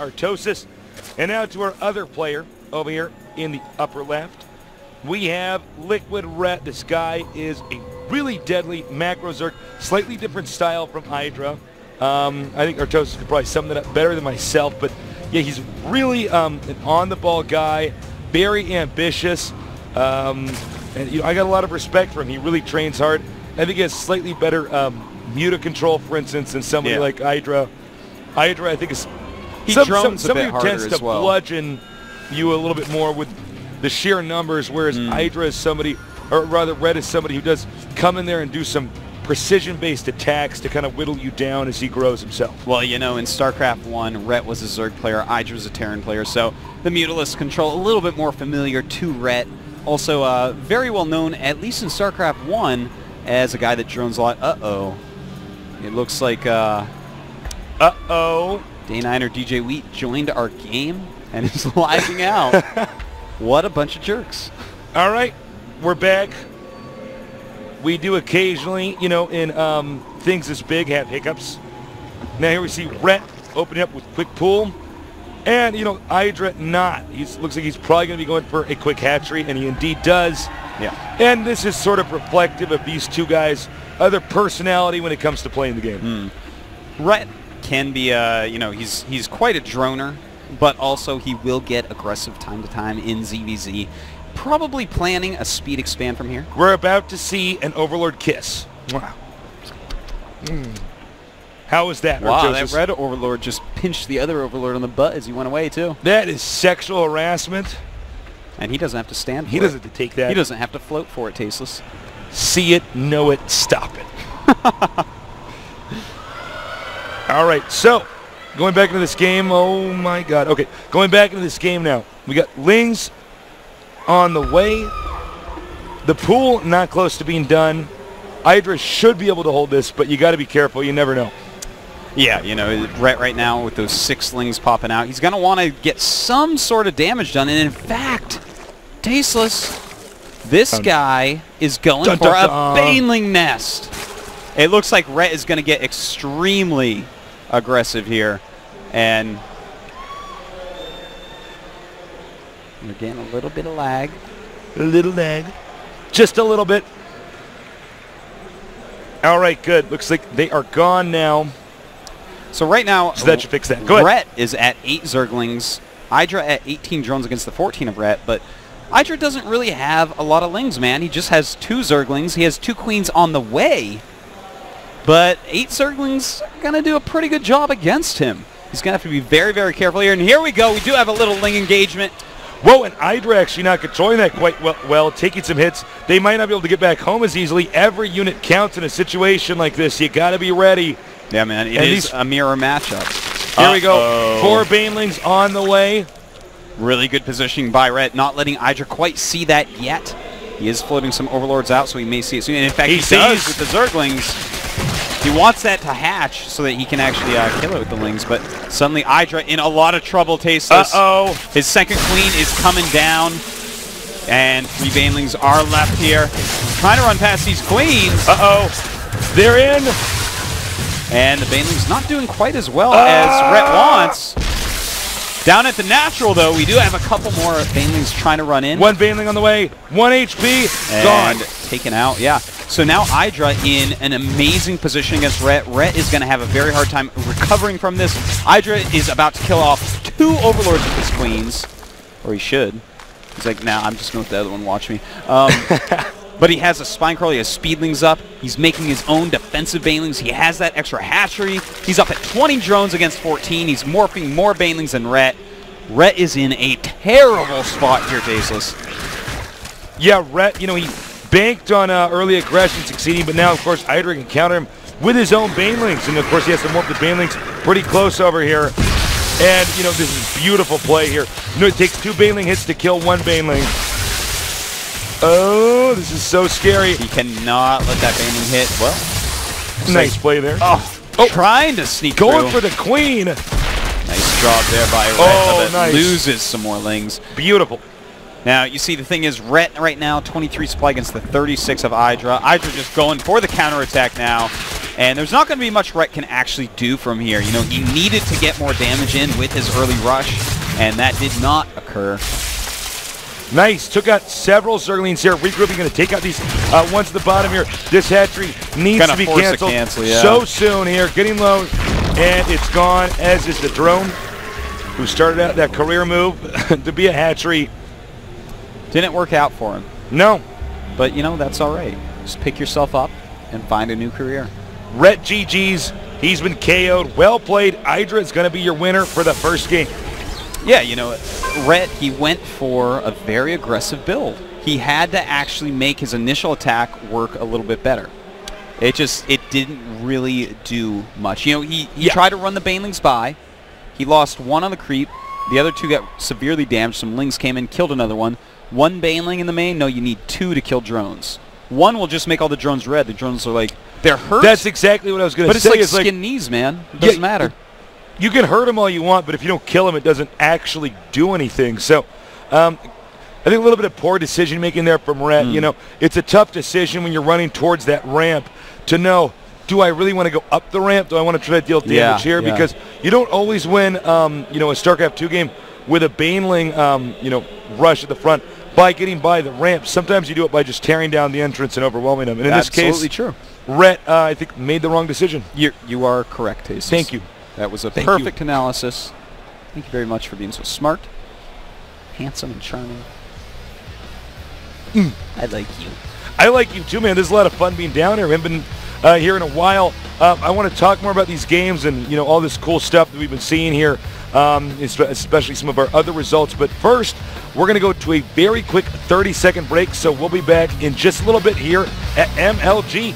Artosis. And now to our other player over here in the upper left. We have LiquidTeam Ret. This guy is a really deadly macro Zerg, slightly different style from EGIdra. I think Artosis could probably sum that up better than myself, but yeah, he's really an on-the-ball guy, very ambitious, and you know, I got a lot of respect for him. He really trains hard. I think he has slightly better muta control, for instance, than somebody like EGIdra. EGIdra, I think, is somebody who tends to bludgeon you a little bit more with the sheer numbers, whereas EGIdra is somebody, or rather Ret is somebody who does come in there and do some precision-based attacks to kind of whittle you down as he grows himself. Well, you know, in Starcraft 1, Ret was a Zerg player, EGIdra was a Terran player, so the mutalist control a little bit more familiar to Ret. Also, very well known, at least in Starcraft 1, as a guy that drones a lot. Uh-oh. It looks like, uh-oh. Day9 or DJ Wheat joined our game and is lagging out. What a bunch of jerks. All right, we're back. We do occasionally, you know, in things this big, have hiccups. Now here we see Ret opening up with quick pull. And, you know, EGIdra not. Looks like he's probably going to be going for a quick hatchery, and he indeed does. Yeah. And this is sort of reflective of these two guys' other personality when it comes to playing the game. Ret can be, you know, he's quite a droner, but also he will get aggressive time to time in ZVZ. Probably planning a speed expand from here. We're about to see an Overlord kiss. Wow. How was that? Wow, that red Overlord just pinched the other Overlord on the butt as he went away, too. That is sexual harassment. And he doesn't have to stand for it. He doesn't have to take that. He doesn't have to float for it, Tasteless. See it, know it, stop it. All right, so going back into this game. Oh, my God. Okay, going back into this game now. We got Lings on the way. The pool not close to being done. EGIdra should be able to hold this, but you got to be careful. You never know. Yeah, you know, Ret right now with those 6 Lings popping out, he's going to want to get some sort of damage done. And in fact, Tasteless, this guy is going for a Baneling nest. It looks like Ret is going to get extremely aggressive here. And we're getting a little bit of lag. A little lag. Just a little bit. All right, good. Looks like they are gone now. So right now, so that should fix that. Go ahead. Ret is at 8 Zerglings. EGIdra at 18 drones against the 14 of Ret, but EGIdra doesn't really have a lot of Lings, man. He just has 2 Zerglings. He has 2 Queens on the way, but 8 Zerglings are going to do a pretty good job against him. He's going to have to be very, very careful here. And here we go. We do have a little Ling engagement. Whoa, and EGIdra actually not controlling that quite well, taking some hits. They might not be able to get back home as easily. Every unit counts in a situation like this. You got to be ready. Yeah, man, it is a mirror matchup. Here we go. 4 Banelings on the way. Really good positioning by Ret, not letting EGIdra quite see that yet. He is floating some Overlords out, so he may see it soon. And in fact, he does with the Zerglings. He wants that to hatch so that he can actually kill it with the Lings, but suddenly EGIdra in a lot of trouble, Tasteless. Uh-oh. His second Queen is coming down, and 3 Banelings are left here. Trying to run past these Queens. Uh-oh. They're in. And the Baneling's not doing quite as well as Ret wants. Down at the natural, though, we do have a couple more Banelings trying to run in. 1 Baneling on the way. 1 HP. And gone. Taken out, yeah. So now EGIdra in an amazing position against Ret. Ret is going to have a very hard time recovering from this. EGIdra is about to kill off 2 Overlords with his Queens. Or he should. He's like, nah, I'm just going to let the other one watch me. But he has a Spine Crawl, he has Speedlings up, he's making his own defensive Banelings, he has that extra hatchery, he's up at 20 drones against 14, he's morphing more Banelings than Ret. Ret is in a terrible spot here, Tasteless. Yeah, Ret, you know, he banked on early aggression succeeding, but now, of course, EGIdra can counter him with his own Banelings, and of course he has to morph the Banelings pretty close over here. And, you know, this is beautiful play here. You know, it takes 2 Baneling hits to kill 1 Baneling. Oh, this is so scary. He cannot let that Baneling hit. Well, nice play there. Oh, trying to sneak going through. for the Queen. Nice job there by Ret, but nice. Loses some more Lings. Beautiful. Now, you see, the thing is, Ret right now, 23 supply against the 36 of EGIdra. EGIdra just going for the counterattack now. And there's not going to be much Ret can actually do from here. You know, he needed to get more damage in with his early rush, and that did not occur. Nice. Took out several Zerglings here. Regrouping, going to take out these ones at the bottom here. This hatchery needs to be canceled so soon here. Getting low, and it's gone, as is the drone, who started out that career move to be a hatchery. Didn't work out for him. No. But, you know, that's all right. Just pick yourself up and find a new career. Ret GG's. He's been KO'd. Well played. EGIdra is going to be your winner for the first game. Yeah, you know, Ret, he went for a very aggressive build. He had to actually make his initial attack work a little bit better. It didn't really do much. You know, he tried to run the banelings by. He lost one on the creep. The other two got severely damaged. Some lings came in, killed another one. One baneling in the main. No, you need two to kill drones. One will just make all the drones red. The drones are like, they're hurt. That's exactly what I was going to say. But it's like skin knees, man. It doesn't matter. You can hurt them all you want, but if you don't kill them, it doesn't actually do anything. So I think a little bit of poor decision-making there from Ret. You know, it's a tough decision when you're running towards that ramp to know, do I really want to go up the ramp? Do I want to try to deal damage here? Because you don't always win, you know, a StarCraft 2 game with a baneling, you know, rush at the front by getting by the ramp. Sometimes you do it by just tearing down the entrance and overwhelming them. And in this case, true. Ret, I think, made the wrong decision. You are correct, Jesus. Thank you. That was a perfect analysis. Thank you very much for being so smart, handsome, and charming. I like you. I like you too, man. There's a lot of fun being down here. I haven't been here in a while. I want to talk more about these games and, you know, all this cool stuff that we've been seeing here, especially some of our other results. But first, we're going to go to a very quick 30-second break, so we'll be back in just a little bit here at MLG.